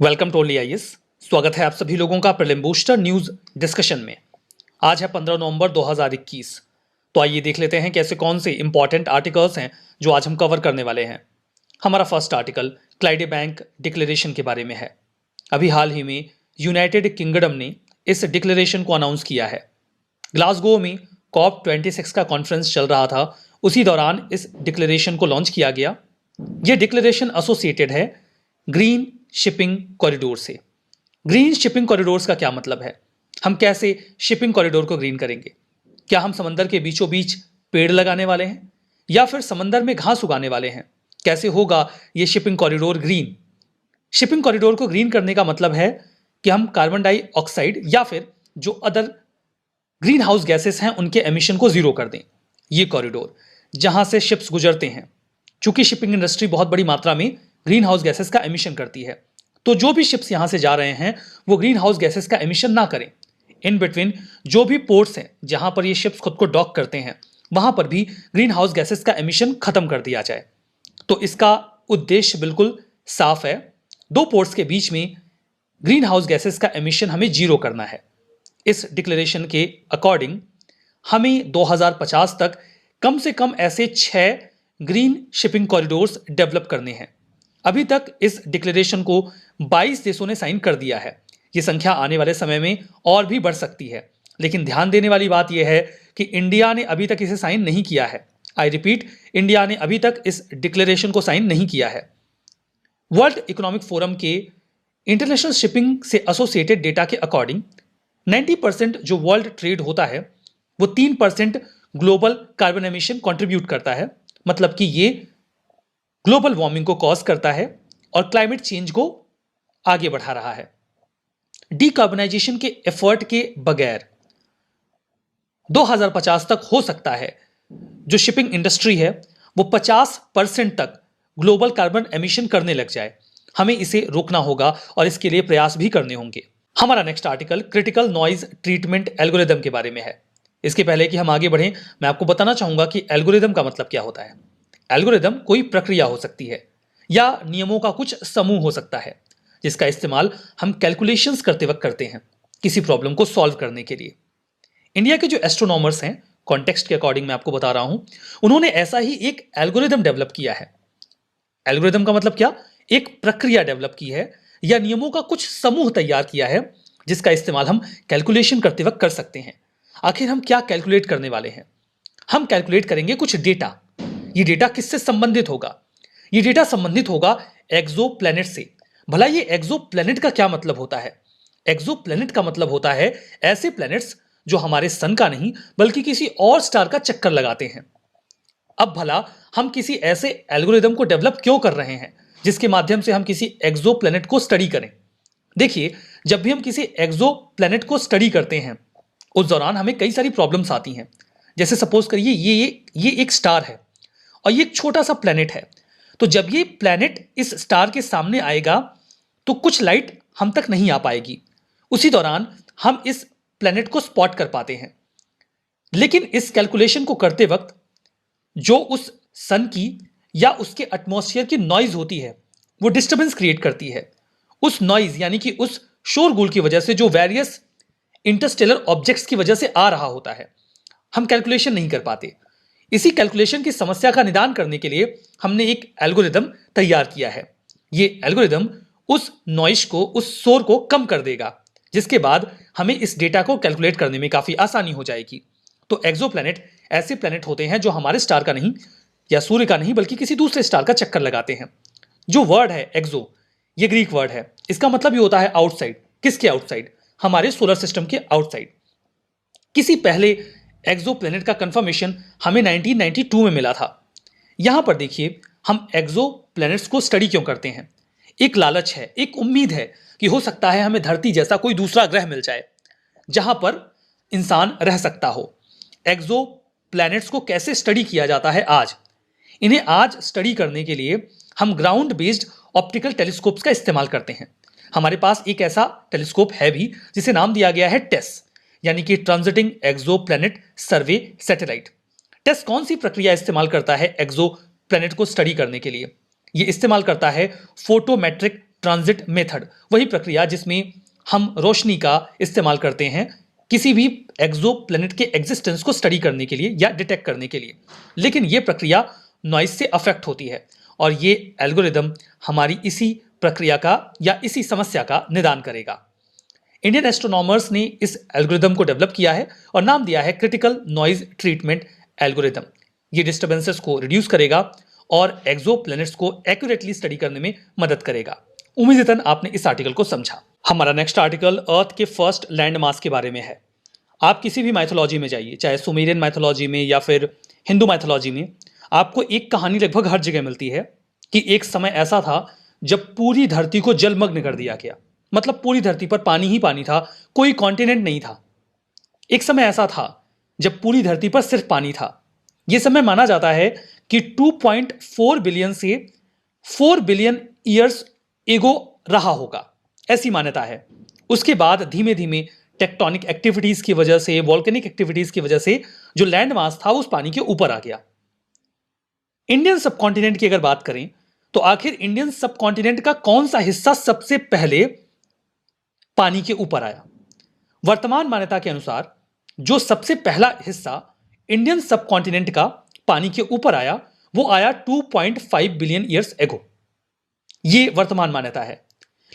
Welcome to only IAS. स्वागत है आप सभी लोगों का प्रीलिम बूस्टर न्यूज डिस्कशन में। आज है 15 नवंबर 2021। तो आइए देख लेते हैं कैसे कौन से इंपॉर्टेंट आर्टिकल्स हैं जो आज हम कवर करने वाले हैं। हमारा फर्स्ट आर्टिकल क्लाइडे बैंक डिक्लेरेशन के बारे में है। अभी हाल ही में यूनाइटेड किंगडम ने इस डिक्लेरेशन को अनाउंस किया है। ग्लासगो में COP26 का कॉन्फ्रेंस चल रहा था, उसी दौरान इस डिक्लेरेशन को लॉन्च किया गया। यह डिक्लेरेशन एसोसिएटेड है ग्रीन शिपिंग कॉरिडोर से। ग्रीन शिपिंग कॉरिडोर्स का क्या मतलब है? हम कैसे शिपिंग कॉरिडोर को ग्रीन करेंगे? क्या हम समंदर के बीचों बीच पेड़ लगाने वाले हैं या फिर समंदर में घास उगाने वाले हैं? कैसे होगा यह shipping corridor green? Shipping corridor को ग्रीन करने का मतलब है कि हम कार्बन डाइऑक्साइड या फिर जो अदर ग्रीन हाउस गैसेस हैं उनके एमिशन को जीरो कर दें। ये कॉरिडोर जहां से शिप्स गुजरते हैं, चूंकि शिपिंग इंडस्ट्री बहुत बड़ी मात्रा में ग्रीन हाउस गैसेस का एमिशन करती है, तो जो भी शिप्स यहां से जा रहे हैं वो ग्रीन हाउस गैसेस का एमिशन ना करें। इन बिटवीन जो भी पोर्ट्स हैं जहां पर ये शिप्स खुद को डॉक करते हैं, वहां पर भी ग्रीन हाउस गैसेस का एमिशन खत्म कर दिया जाए। तो इसका उद्देश्य बिल्कुल साफ है। दो पोर्ट्स के बीच में ग्रीन हाउस गैसेस का एमिशन हमें जीरो करना है। इस डिक्लेरेशन के अकॉर्डिंग हमें 2050 तक कम से कम ऐसे 6 ग्रीन शिपिंग कॉरिडोर्स डेवलप करने हैं। अभी तक इस डिक्लेरेशन को 22 देशों ने साइन कर दिया है। ये संख्या आने वाले समय में और भी बढ़ सकती है, लेकिन ध्यान देने वाली बात यह है कि इंडिया ने अभी तक इसे साइन नहीं किया है। आई रिपीट, इंडिया ने अभी तक इस डिक्लेरेशन को साइन नहीं किया है। वर्ल्ड इकोनॉमिक फोरम के इंटरनेशनल शिपिंग से एसोसिएटेड डेटा के अकॉर्डिंग 90% जो वर्ल्ड ट्रेड होता है वो 3% ग्लोबल कार्बन एमिशन कंट्रीब्यूट करता है। मतलब कि ये ग्लोबल वार्मिंग को कॉज करता है और क्लाइमेट चेंज को आगे बढ़ा रहा है। डीकार्बनाइजेशन के एफर्ट के बगैर 2050 तक हो सकता है जो शिपिंग इंडस्ट्री है वो 50% तक ग्लोबल कार्बन एमिशन करने लग जाए। हमें इसे रोकना होगा और इसके लिए प्रयास भी करने होंगे। हमारा next article critical noise treatment algorithm के बारे में है। इसके पहले कि हम आगे बढ़ें, मैं आपको बताना चाहूंगा कि एल्गोरिदम का मतलब क्या होता है। एल्गोरिदम कोई प्रक्रिया हो सकती है या नियमों का कुछ समूह हो सकता है जिसका इस्तेमाल हम कैलकुलेशंस करते वक्त करते हैं किसी प्रॉब्लम को सॉल्व करने के लिए। इंडिया के जो एस्ट्रोनॉमर्स हैं, कॉन्टेक्स्ट के अकॉर्डिंग मैं आपको बता रहा हूं, उन्होंने ऐसा ही एक एल्गोरिदम डेवलप किया है। एल्गोरिदम का मतलब क्या? एक प्रक्रिया डेवलप की है या नियमों का कुछ समूह तैयार किया है जिसका इस्तेमाल हम कैलकुलेशन करते वक्त कर सकते हैं। आखिर हम क्या कैलकुलेट करने वाले हैं? हम कैलकुलेट करेंगे कुछ डेटा। ये डेटा किससे संबंधित होगा? ये डेटा संबंधित होगा एक्सो प्लैनेट से। भला ये एक्सो प्लैनेट का क्या मतलब होता है? एक्सो प्लैनेट का मतलब होता है ऐसे प्लैनेट्स जो हमारे सन का नहीं बल्कि किसी और स्टार का चक्कर लगाते हैं। अब भला हम किसी ऐसे एल्गोरिदम को डेवलप क्यों कर रहे हैं जिसके माध्यम से हम किसी एक्सो प्लैनेट को स्टडी करें? देखिए, जब भी हम किसी एक्सो प्लैनेट को स्टडी करते हैं उस दौरान हमें कई सारी प्रॉब्लम्स आती हैं। जैसे सपोज करिए ये एक स्टार है और ये एक छोटा सा प्लैनेट है। तो जब ये प्लैनेट इस स्टार के सामने आएगा तो कुछ लाइट हम तक नहीं आ पाएगी। उसी दौरान हम इस प्लैनेट को स्पॉट कर पाते हैं। लेकिन इस कैलकुलेशन को करते वक्त जो उस सन की या उसके एटमॉस्फेयर की नॉइज होती है वो डिस्टर्बेंस क्रिएट करती है। उस नॉइज यानी कि उस शोरगुल की वजह से जो वेरियस इंटरस्टेलर ऑब्जेक्ट्स की वजह से आ रहा होता है, हम कैलकुलेशन नहीं कर पाते। इसी कैलकुलेशन की समस्या का निदान करने के लिए हमने एक एल्गोरिदम तैयार किया है। ये एल्गोरिदम उस नॉइज को, उस शोर को कम कर देगा, जिसके बाद हमें इस डेटा को कैलकुलेट करने में काफी आसानी हो जाएगी। तो एक्सोप्लैनेट ऐसे प्लैनेट होते हैं जो हमारे स्टार का नहीं या सूर्य का नहीं बल्कि किसी दूसरे स्टार का चक्कर लगाते हैं। जो वर्ड है एक्सो, ये ग्रीक वर्ड है। इसका मतलब ये होता है आउटसाइड। किसके आउटसाइड? हमारे सोलर सिस्टम के आउटसाइड। किसी पहले एक्सो प्लैनेट का कंफर्मेशन हमें 1992 में मिला था। यहां पर देखिए, हम एक्सो प्लैनेट्स को स्टडी क्यों करते हैं? एक लालच है, एक उम्मीद है कि हो सकता है हमें धरती जैसा कोई दूसरा ग्रह मिल जाए जहां पर इंसान रह सकता हो। एक्सो प्लैनेट्स को कैसे स्टडी किया जाता है आज? इन्हें आज स्टडी करने के लिए हम ग्राउंड बेस्ड ऑप्टिकल टेलीस्कोप्स का इस्तेमाल करते हैं। हमारे पास एक ऐसा टेलीस्कोप है भी जिसे नाम दिया गया है टेस, यानी कि ट्रांजिटिंग एक्सो प्लैनेट सर्वे सैटेलाइट। टेस कौन सी प्रक्रिया इस्तेमाल करता है एक्सो प्लैनेट को स्टडी करने के लिए? यह इस्तेमाल करता है फोटोमेट्रिक ट्रांजिट मेथड, वही प्रक्रिया जिसमें हम रोशनी का इस्तेमाल करते हैं किसी भी एक्सो प्लेनेट के एग्जिस्टेंस को स्टडी करने के लिए या डिटेक्ट करने के लिए। लेकिन यह प्रक्रिया नॉइज से अफेक्ट होती है और ये एल्गोरिदम हमारी इसी प्रक्रिया का या इसी समस्या का निदान करेगा। इंडियन एस्ट्रोनॉमर्स ने इस एल्गोरिदम को डेवलप किया है और नाम दिया है क्रिटिकल नॉइज ट्रीटमेंट एल्गोरिदम। ये डिस्टर्बेंसेस को रिड्यूस करेगा और एक्सो प्लैनेट्स को एक्यूरेटली स्टडी करने में मदद करेगा। उम्मीदन आपने इस आर्टिकल को समझा। हमारा नेक्स्ट आर्टिकल अर्थ के फर्स्ट लैंड मास के बारे में है। आप किसी भी माइथोलॉजी में जाइए, चाहे सुमेरियन माइथोलॉजी में या फिर हिंदू माइथोलॉजी में, आपको एक कहानी लगभग हर जगह मिलती है कि एक समय ऐसा था जब पूरी धरती को जलमग्न कर दिया गया। मतलब पूरी धरती पर पानी ही पानी था, कोई कॉन्टिनेंट नहीं था। एक समय ऐसा था जब पूरी धरती पर सिर्फ पानी था। यह समय माना जाता है कि 2.4 बिलियन से 4 बिलियन ईयर्स एगो रहा होगा, ऐसी मान्यता है। उसके बाद धीमे धीमे टेक्टोनिक एक्टिविटीज की वजह से, वॉल्केनिक एक्टिविटीज की वजह से जो लैंड मास था उस पानी के ऊपर आ गया। इंडियन सबकॉन्टिनेंट की अगर बात करें तो आखिर इंडियन सबकॉन्टिनेंट का कौन सा हिस्सा सबसे पहले पानी के ऊपर आया? वर्तमान मान्यता के अनुसार जो सबसे पहला हिस्सा इंडियन सबकॉन्टिनेंट का पानी के ऊपर आया वो आया 2.5 बिलियन ईयर्स एगो। ये वर्तमान मान्यता है।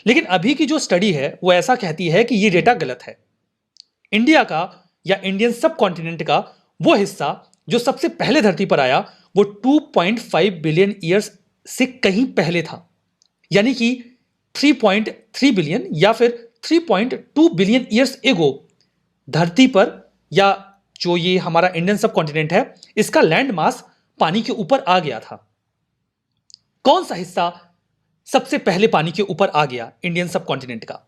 लेकिन अभी की जो स्टडी है वो ऐसा कहती है कि ये डेटा गलत है। इंडिया का या इंडियन सबकॉन्टिनेंट का वो हिस्सा जो सबसे पहले धरती पर आया वो 2.5 बिलियन ईयर्स से कहीं पहले था। यानी कि 3.3 बिलियन या फिर 3.2 बिलियन ईयर्स एगो धरती पर, या जो ये हमारा इंडियन सबकॉन्टिनेंट है, इसका लैंड मास पानी के ऊपर आ गया था। कौन सा हिस्सा सबसे पहले पानी के ऊपर आ गया इंडियन सबकॉन्टिनेंट का,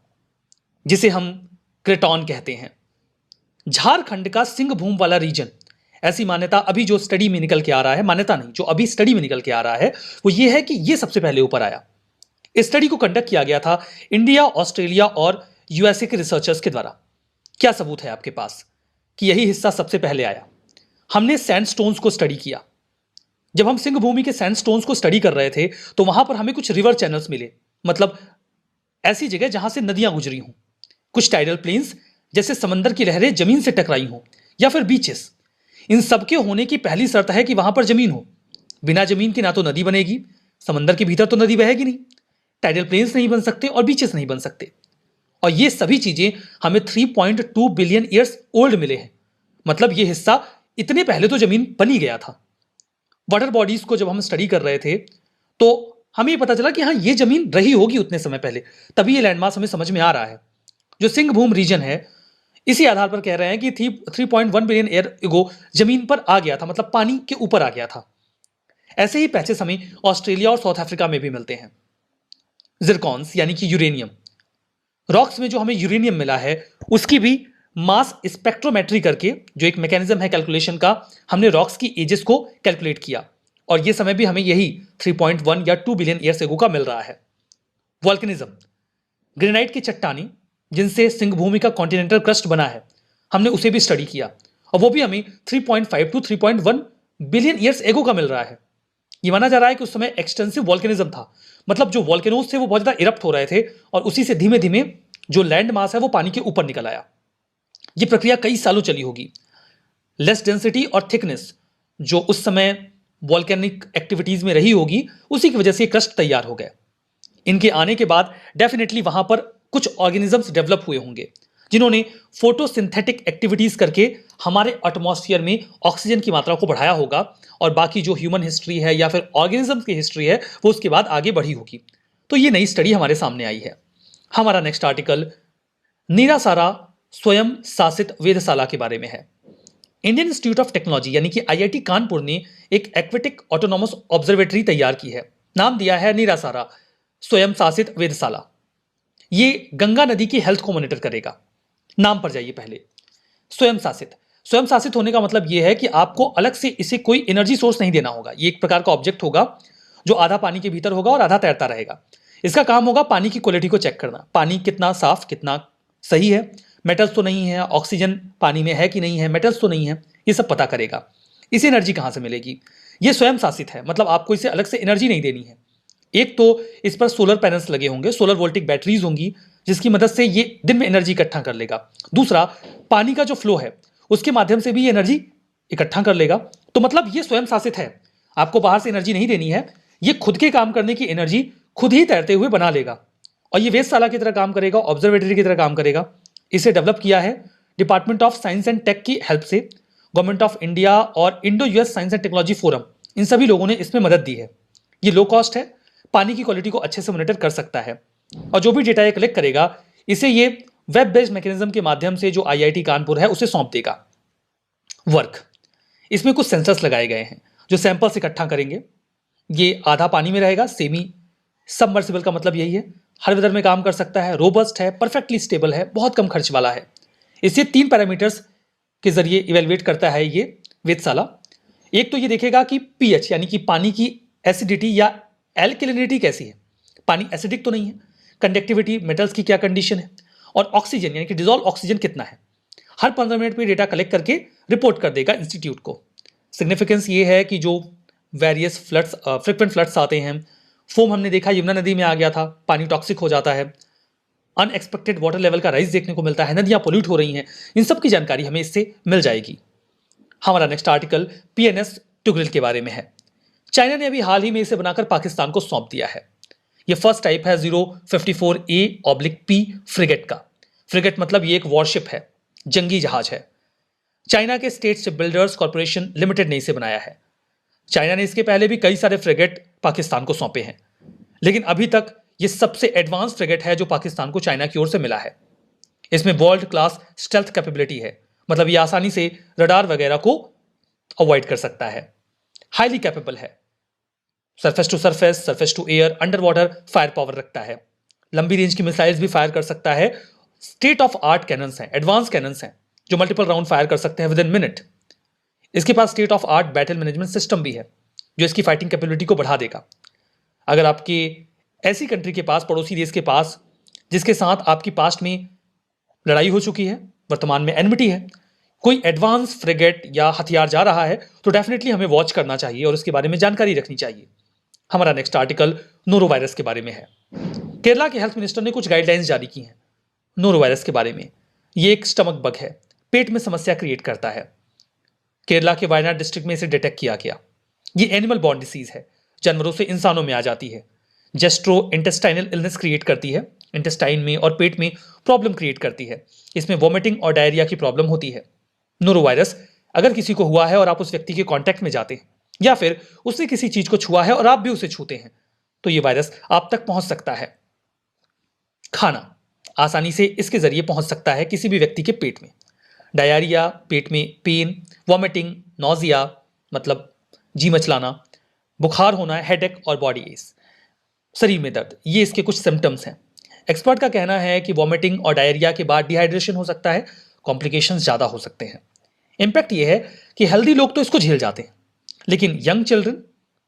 जिसे हम क्रेटॉन कहते हैं? झारखंड का सिंहभूम वाला रीजन। ऐसी मान्यता अभी जो स्टडी में निकल के आ रहा है, मान्यता नहीं, जो अभी स्टडी में निकल के आ रहा है वो ये है कि ये सबसे पहले ऊपर आया। इस स्टडी को कंडक्ट किया गया था इंडिया, ऑस्ट्रेलिया और यूएसए के रिसर्चर्स के द्वारा। क्या सबूत है आपके पास कि यही हिस्सा सबसे पहले आया? हमने सैंडस्टोन्स को स्टडी किया। जब हम सिंह भूमि के सैंडस्टोन्स को स्टडी कर रहे थे तो वहां पर हमें कुछ रिवर चैनल्स मिले, मतलब ऐसी जगह जहां से नदियां गुजरी हों, कुछ टाइडल प्लेन्स जैसे समंदर की लहरें जमीन से टकराई हों, या फिर बीचेस। इन सबके होने की पहली शर्त है कि वहां पर जमीन हो। बिना जमीन के ना तो नदी बनेगी, समंदर के भीतर तो नदी बहेगी नहीं, टाइडल प्लेन्स नहीं बन सकते और बीचेस नहीं बन सकते। और ये सभी चीजें हमें 3.2 बिलियन ईयर्स ओल्ड मिले हैं। मतलब ये हिस्सा इतने पहले तो जमीन बनी गया था। वाटर बॉडीज को जब हम स्टडी कर रहे थे तो हमें पता चला कि हाँ, ये जमीन रही होगी उतने समय पहले, तभी ये लैंडमास हमें समझ में आ रहा है। जो सिंहभूम रीजन है, इसी आधार पर कह रहे हैं कि 3.1 बिलियन ईयर एगो जमीन पर आ गया था, मतलब पानी के ऊपर आ गया था। ऐसे ही पैचेस हमें ऑस्ट्रेलिया और साउथ अफ्रीका में भी मिलते हैं। जिरकॉन्स यानी कि यूरेनियम रॉक्स में जो हमें यूरेनियम मिला है उसकी भी मास स्पेक्ट्रोमेट्री करके, जो एक मैकेनिज्म है कैलकुलेशन का, हमने रॉक्स की एजेस को कैलकुलेट किया और ये समय भी हमें यही 3.1 या 2 बिलियन ईयर्स एगो का मिल रहा है। वॉल्केनिज्म, ग्रेनाइट की चट्टानी जिनसे सिंहभूमि का कॉन्टिनेंटल क्रस्ट बना है, हमने उसे भी स्टडी किया और वो भी हमें 3.5 टू 3.1 बिलियन ईयर्स एगो का मिल रहा है। ये माना जा रहा है कि उस समय एक्सटेंसिव वॉल्केनिज्म था, मतलब जो वॉल्केनोज थे वो बहुत ज्यादा इरप्ट हो रहे थे और उसी से धीमे धीमे जो लैंड मास है वो पानी के ऊपर निकल आया। ये प्रक्रिया कई सालों चली होगी। लेस डेंसिटी और थिकनेस जो उस समय वॉल्केनिक एक्टिविटीज में रही होगी, उसी की वजह से क्रस्ट तैयार हो गए। इनके आने के बाद डेफिनेटली वहां पर कुछ ऑर्गेनिजम्स डेवलप हुए होंगे जिन्होंने फोटोसिंथेटिक एक्टिविटीज करके हमारे एटमॉस्फेयर में ऑक्सीजन की मात्रा को बढ़ाया होगा और बाकी जो ह्यूमन हिस्ट्री है या फिर ऑर्गेनिजम्स की हिस्ट्री है वो उसके बाद आगे बढ़ी होगी। तो ये नई स्टडी हमारे सामने आई है। हमारा नेक्स्ट आर्टिकल नीरासारा स्वयं शासित वेधशाला के बारे में है। इंडियन इंस्टीट्यूट ऑफ टेक्नोलॉजी यानी कि आईआईटी कानपुर ने एक एक्वेटिक ऑटोनॉमस ऑब्जर्वेटरी तैयार की है। नाम दिया है नीरासारा स्वयं शासित वेधशाला। ये गंगा नदी की हेल्थ को मॉनिटर करेगा। नाम पर जाइए पहले। स्वयं शासित होने का मतलब यह है कि आपको अलग से इसे कोई एनर्जी सोर्स नहीं देना होगा। ये एक प्रकार का ऑब्जेक्ट होगा जो आधा पानी के भीतर होगा और आधा तैरता रहेगा। इसका काम होगा पानी की क्वालिटी को चेक करना, पानी कितना साफ, कितना सही है, मेटल्स तो नहीं है, ऑक्सीजन पानी में है कि नहीं है, मेटल्स तो नहीं है, ये सब पता करेगा। इसे एनर्जी कहां से मिलेगी? ये स्वयं शासित है, मतलब आपको इसे अलग से एनर्जी नहीं देनी है। एक तो इस पर सोलर पैनल्स लगे होंगे, सोलर वोल्टिक बैटरीज होंगी जिसकी मदद से ये दिन में एनर्जी इकट्ठा कर लेगा। दूसरा, पानी का जो फ्लो है उसके माध्यम से भी ये एनर्जी इकट्ठा कर लेगा। तो मतलब ये स्वयं शासित है, आपको बाहर से एनर्जी नहीं देनी है, ये खुद के काम करने की एनर्जी खुद ही तैरते हुए बना लेगा और ये वेधशाला की तरह काम करेगा, ऑब्जर्वेटरी की तरह काम करेगा। इसे डेवलप किया है department of science and tech की हेल्प से। गवर्नमेंट ऑफ इंडिया और Indo US science and technology forum, इन सभी लोगों ने इसमें मदद दी है। ये लो कॉस्ट है, पानी की क्वालिटी को अच्छे से मॉनिटर कर सकता है और जो भी डेटा ये कलेक्ट करेगा इसे ये वेब बेस्ड मैकेनिज्म के माध्यम से जो आईआईटी कानपुर है उसे सौंप देगा। वर्क, इसमें कुछ सेंसर्स लगाए गए हैं जो सैंपल्स इकट्ठा करेंगे। ये आधा पानी में रहेगा, सेमी सबमर्सिबल का मतलब यही है, हर वेदर में काम कर सकता है, रोबस्ट है, परफेक्टली स्टेबल है, बहुत कम खर्च वाला है। इसे 3 पैरामीटर्स के जरिए इवेलुएट करता है ये वेधशाला। एक तो ये देखेगा कि पीएच यानी कि पानी की एसिडिटी या एल्कलिनिटी कैसी है, पानी एसिडिक तो नहीं है, कंडक्टिविटी, मेटल्स की क्या कंडीशन है, और ऑक्सीजन यानी कि डिजॉल्व ऑक्सीजन कितना है। हर 15 मिनट पे डेटा कलेक्ट करके रिपोर्ट कर देगा इंस्टीट्यूट को। सिग्निफिकेंस ये है कि जो वेरियस फ्लड्स, फ्रिक्वेंट फ्लड्स आते हैं, फोम हमने देखा यमुना नदी में आ गया था, पानी टॉक्सिक हो जाता है, अनएक्सपेक्टेड वाटर लेवल का राइज देखने को मिलता है, नदियां पोल्यूट हो रही हैं, इन सब की जानकारी हमें इससे मिल जाएगी। हमारा नेक्स्ट आर्टिकल पीएनएस टुगरिल के बारे में है। चाइना ने अभी हाल ही में इसे बनाकर पाकिस्तान को सौंप दिया है। यह फर्स्ट टाइप है 054A/P फ्रिगेट का। फ्रिगेट मतलब ये एक वॉरशिप है, जंगी जहाज है। चाइना के state ship builders corporation limited ने इसे बनाया है। चाइना ने इसके पहले भी कई सारे फ्रिगेट पाकिस्तान को सौंपे हैं, लेकिन अभी तक ये सबसे एडवांस फ्रिगेट है जो पाकिस्तान को चाइना की ओर से मिला है। इसमें वर्ल्ड क्लास स्टेल्थ कैपेबिलिटी है, मतलब ये आसानी से रडार वगैरह को अवॉइड कर सकता है। हाईली कैपेबल है, surface to surface, surface to air, under water fire power रखता है। लंबी रेंज की मिसाइल्स भी फायर कर सकता है। स्टेट ऑफ आर्ट कैनन्स हैं, एडवांस कैनन्स हैं जो मल्टीपल राउंड फायर कर सकते हैं विद इन मिनट। इसके पास state of art battle management system भी है जो इसकी फाइटिंग कैपेबिलिटी को बढ़ा देगा। अगर आपके ऐसी कंट्री के पास, पड़ोसी देश के पास, जिसके साथ आपकी पास्ट में लड़ाई हो चुकी है, वर्तमान में एनमिटी है, कोई एडवांस फ्रिगेट या हथियार जा रहा है तो डेफिनेटली हमें वॉच करना चाहिए और उसके बारे में जानकारी रखनी चाहिए। हमारा नेक्स्ट आर्टिकल नोरो वायरस के बारे में है। केरला के हेल्थ मिनिस्टर ने कुछ गाइडलाइंस जारी की हैं नोरो वायरस के बारे में। ये एक स्टमक बग है, पेट में समस्या क्रिएट करता है। केरला के वायनाड डिस्ट्रिक्ट में इसे डिटेक्ट किया गया। ये एनिमल बॉर्न डिसीज है, जानवरों से इंसानों में आ जाती है। जेस्ट्रो इंटेस्टाइनल इलनेस क्रिएट करती है, इंटेस्टाइन में और पेट में प्रॉब्लम क्रिएट करती है। इसमें वॉमिटिंग और डायरिया की प्रॉब्लम होती है। नोरो वायरस अगर किसी को हुआ है और आप उस व्यक्ति के कांटेक्ट में जाते हैं या फिर उसने किसी चीज को छुआ है और आप भी उसे छूते हैं तो ये वायरस आप तक पहुंच सकता है। खाना आसानी से इसके जरिए पहुंच सकता है किसी भी व्यक्ति के पेट में। डायरिया, पेट में पेन, वॉमिटिंग, नोजिया मतलब जी मचलाना, बुखार होना, हेडेक और बॉडी एच, शरीर में दर्द, ये इसके कुछ सिम्टम्स हैं। एक्सपर्ट का कहना है कि वॉमिटिंग और डायरिया के बाद डिहाइड्रेशन हो सकता है, कॉम्प्लिकेशंस ज़्यादा हो सकते हैं। इम्पैक्ट ये है कि हेल्दी लोग तो इसको झेल जाते हैं, लेकिन यंग चिल्ड्रन,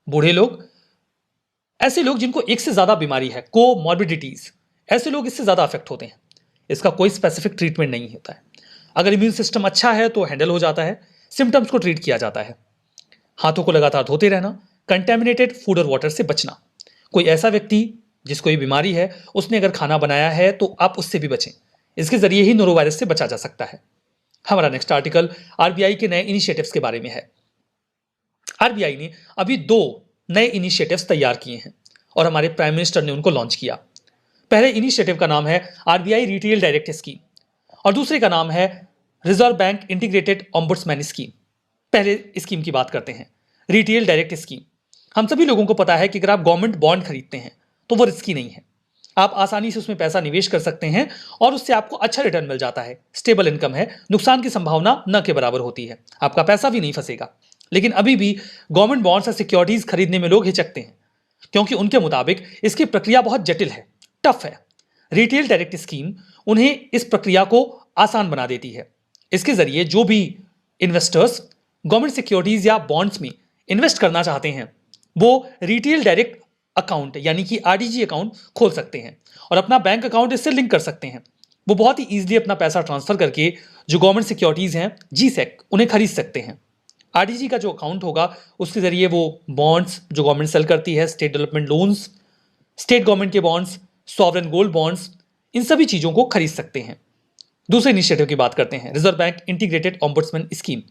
बूढ़े लोग, ऐसे लोग जिनको एक से ज़्यादा बीमारी है, कोमॉर्बिडिटीज, ऐसे लोग इससे ज़्यादा अफेक्ट होते हैं। इसका कोई स्पेसिफिक ट्रीटमेंट नहीं होता है। अगर इम्यून सिस्टम अच्छा है तो हैंडल हो जाता है, सिम्टम्स को ट्रीट किया जाता है। हाथों को लगातार धोते रहना, कंटेमिनेटेड फूड और वाटर से बचना। कोई ऐसा व्यक्ति जिसको ये बीमारी है उसने अगर खाना बनाया है तो आप उससे भी बचें। इसके जरिए ही नोरो वायरस से बचा जा सकता है। हमारा नेक्स्ट आर्टिकल आरबीआई के नए इनिशिएटिव्स के बारे में है। आरबीआई ने अभी 2 नए इनिशिएटिव्स तैयार किए हैं और हमारे प्राइम मिनिस्टर ने उनको लॉन्च किया। पहले इनिशिएटिव का नाम है आरबीआई रिटेल डायरेक्ट स्कीम और दूसरे का नाम है reserve bank integrated ombudsman scheme. पहले स्कीम की बात करते हैं, रिटेल डायरेक्ट स्कीम। हम सभी लोगों को पता है कि अगर आप गवर्नमेंट बॉन्ड खरीदते हैं तो वो रिस्की नहीं है। आप आसानी से उसमें पैसा निवेश कर सकते हैं और उससे आपको अच्छा रिटर्न मिल जाता है, स्टेबल इनकम है, नुकसान की संभावना न के बराबर होती है, आपका पैसा भी नहीं फंसेगा। लेकिन अभी भी गवर्नमेंट बॉन्ड्स या सिक्योरिटीज खरीदने में लोग हिचकते हैं क्योंकि उनके मुताबिक इसकी प्रक्रिया बहुत जटिल है, टफ है। रिटेल डायरेक्ट स्कीम उन्हें इस प्रक्रिया को आसान बना देती है। इसके जरिए जो भी इन्वेस्टर्स गवर्नमेंट सिक्योरिटीज या बॉन्ड्स में इन्वेस्ट करना चाहते हैं वो रिटेल डायरेक्ट अकाउंट यानी कि आरडीजी अकाउंट खोल सकते हैं और अपना बैंक अकाउंट इससे लिंक कर सकते हैं। वो बहुत ही ईजिली अपना पैसा ट्रांसफर करके जो गवर्नमेंट सिक्योरिटीज हैं, जीसेक, उन्हें खरीद सकते हैं। आरडीजी का जो अकाउंट होगा उसके जरिए वो बॉन्ड्स जो गवर्नमेंट सेल करती है, state development loans, state government के बॉन्ड्स, सॉवरेन गोल्ड बॉन्ड्स, इन सभी चीजों को खरीद सकते हैं। दूसरे इनिशिएटिव की बात करते हैं, reserve bank integrated ombudsman scheme.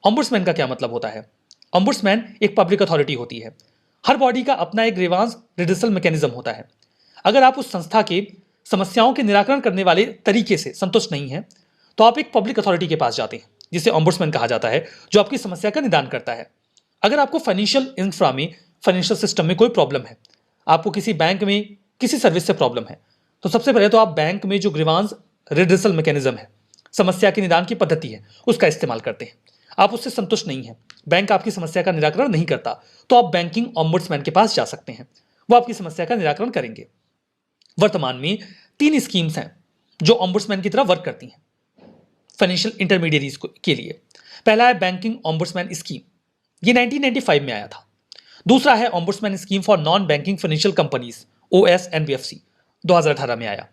Ombudsman का क्या मतलब होता है? ऑम्बुड्समैन एक पब्लिक अथॉरिटी होती है। हर बॉडी का अपना एक ग्रीवांस रिड्रेसल मैकेनिज्म होता है। अगर आप उस संस्था के समस्याओं के निराकरण करने वाले तरीके से संतुष्ट नहीं हैं, तो आप एक पब्लिक अथॉरिटी के पास जाते हैं, जिसे ऑम्बुड्समैन कहा जाता है, जो आपकी समस्या का निदान करता है। अगर आपको फाइनेंशियल इंफ्रा में, फाइनेंशियल सिस्टम में कोई प्रॉब्लम है, आपको किसी बैंक में किसी सर्विस से प्रॉब्लम है, तो सबसे पहले तो आप बैंक में जो ग्रीवांस रिड्रेसल मैकेनिज्म है, समस्या के निदान की पद्धति है, उसका इस्तेमाल करते हैं। आप उससे संतुष्ट नहीं है, बैंक आपकी समस्या का निराकरण नहीं करता, तो आप बैंकिंग ऑम्बुड्समैन के पास जा सकते हैं, वो आपकी समस्या का निराकरण करेंगे। वर्तमान में 3 स्कीम्स हैं जो ऑम्बुड्समैन की तरह वर्क करती हैं फाइनेंशियल इंटरमीडियरीज के लिए। पहला है बैंकिंग ऑम्बुड्समैन स्कीम, ये 1995 में आया था। दूसरा है ombudsman scheme for non banking financial companies, OSNBFC, 2018 में आया।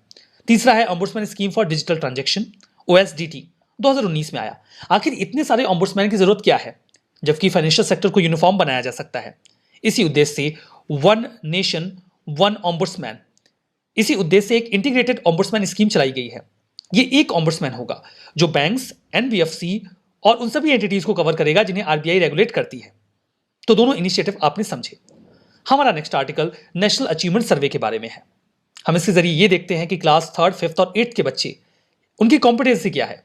तीसरा है ombudsman scheme for digital transaction, OSDT, 2019 में आया। आखिर इतने सारे ऑम्बुड्समैन की जरूरत क्या है, जबकि फाइनेंशियल सेक्टर को यूनिफॉर्म बनाया जा सकता है? इसी उद्देश्य से वन नेशन वन ऑम्बुड्समैन, इसी उद्देश्य से एक इंटीग्रेटेड ऑम्बुड्समैन स्कीम चलाई गई है। ये एक ऑम्बुड्समैन होगा जो बैंक्स, NBFC और उन सभी एंटिटीज को कवर करेगा जिन्हें RBI रेगुलेट करती है। तो दोनों इनिशिएटिव आपने समझे। हमारा नेक्स्ट आर्टिकल नेशनल अचीवमेंट सर्वे के बारे में है। हम इसके जरिए ये देखते हैं कि क्लास 3rd, 5th और 8th के बच्चे, उनकी कॉम्पिटेंसी क्या है।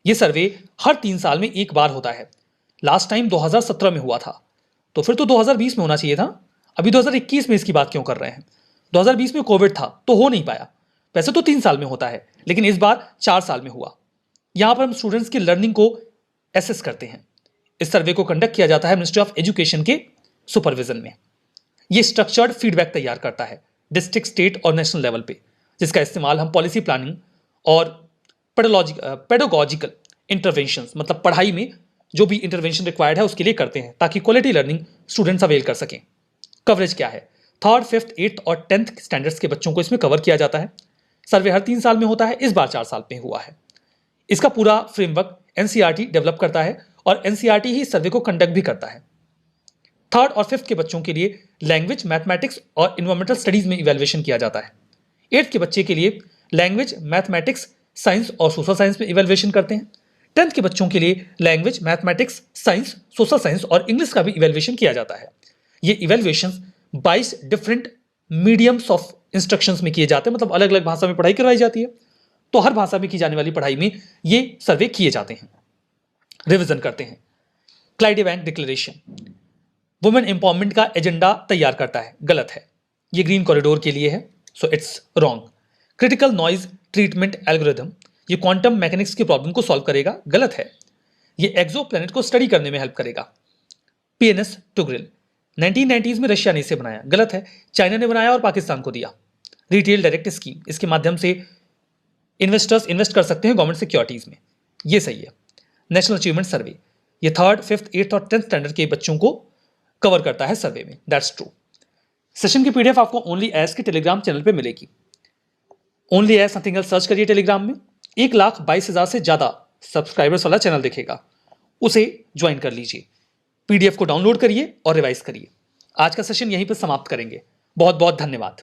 ये सर्वे हर 3 साल में एक बार होता है। लास्ट टाइम 2017 में हुआ था, तो फिर तो 2020 में होना चाहिए था। अभी 2021 में इसकी बात क्यों कर रहे हैं? 2020 में कोविड था तो हो नहीं पाया। वैसे तो 3 साल में होता है, लेकिन इस बार 4 साल में हुआ। यहां पर हम स्टूडेंट्स की लर्निंग को एसेस करते हैं। इस सर्वे को कंडक्ट किया जाता है मिनिस्ट्री ऑफ एजुकेशन के सुपरविजन में। ये स्ट्रक्चर्ड फीडबैक तैयार करता है डिस्ट्रिक्ट, स्टेट और नेशनल लेवल पे, जिसका इस्तेमाल हम पॉलिसी प्लानिंग और पेडागोजिकल इंटरवेंशंस, मतलब पढ़ाई में जो भी इंटरवेंशन रिक्वायर्ड है उसके लिए करते हैं, ताकि क्वालिटी लर्निंग स्टूडेंट्स अवेल कर सकें। कवरेज क्या है? 3rd, 5th, 8th और 10th स्टैंडर्ड्स के बच्चों को इसमें कवर किया जाता है। सर्वे हर 3 साल में होता है, इस बार 4 साल में हुआ है। इसका पूरा फ्रेमवर्क NCERT डेवलप करता है और NCERT ही सर्वे को कंडक्ट भी करता है। 3rd और 5th के बच्चों के लिए लैंग्वेज, मैथमेटिक्स और इन्वायरमेंटल स्टडीज में इवैल्यूएशन किया जाता है। 8th के बच्चे के लिए लैंग्वेज, मैथमेटिक्स, साइंस और सोशल साइंस में इवैल्यूएशन करते हैं। 10th के बच्चों के लिए language, mathematics, science, social science और इंग्लिश का भी इवैल्यूएशन किया जाता है। ये evaluation 22 different mediums of instructions में किए जाते हैं, मतलब अलग अलग भाषा में पढ़ाई करवाई जाती है। तो हर भाषा में की जाने वाली पढ़ाई में ये सर्वे किए जाते हैं। रिवीजन करते हैं। क्लाइडेबैंक डिक्लेरेशन वुमेन एम्पावरमेंट का एजेंडा तैयार करता है, गलत है। ये ग्रीन कॉरिडोर के लिए है, so it's wrong. Critical noise treatment algorithm, ये क्वांटम मैकेनिक्स की प्रॉब्लम को सॉल्व करेगा, गलत है। ये एक्सोप्लैनेट को स्टडी करने में हेल्प करेगा। PNS टुगरिल 1990s में रशिया ने इसे बनाया, गलत है। चाइना ने बनाया और पाकिस्तान को दिया। रिटेल डायरेक्ट स्कीम, इसके माध्यम से इन्वेस्टर्स इन्वेस्ट कर सकते हैं गवर्नमेंट सिक्योरिटीज में, ये सही है। नेशनल अचीवमेंट सर्वे, ये 3rd, 5th, 8th और 10th स्टैंडर्ड के बच्चों को कवर करता है सर्वे में, दैट्स ट्रू। सेशन की PDF आपको ओनली एस के टेलीग्राम चैनल पे मिलेगी। Only S nothing else search करिए टेलीग्राम में। 1,22,000 से ज्यादा सब्सक्राइबर्स वाला चैनल दिखेगा, उसे ज्वाइन कर लीजिए। PDF को डाउनलोड करिए और रिवाइज करिए। आज का सेशन यहीं पर समाप्त करेंगे। बहुत बहुत धन्यवाद।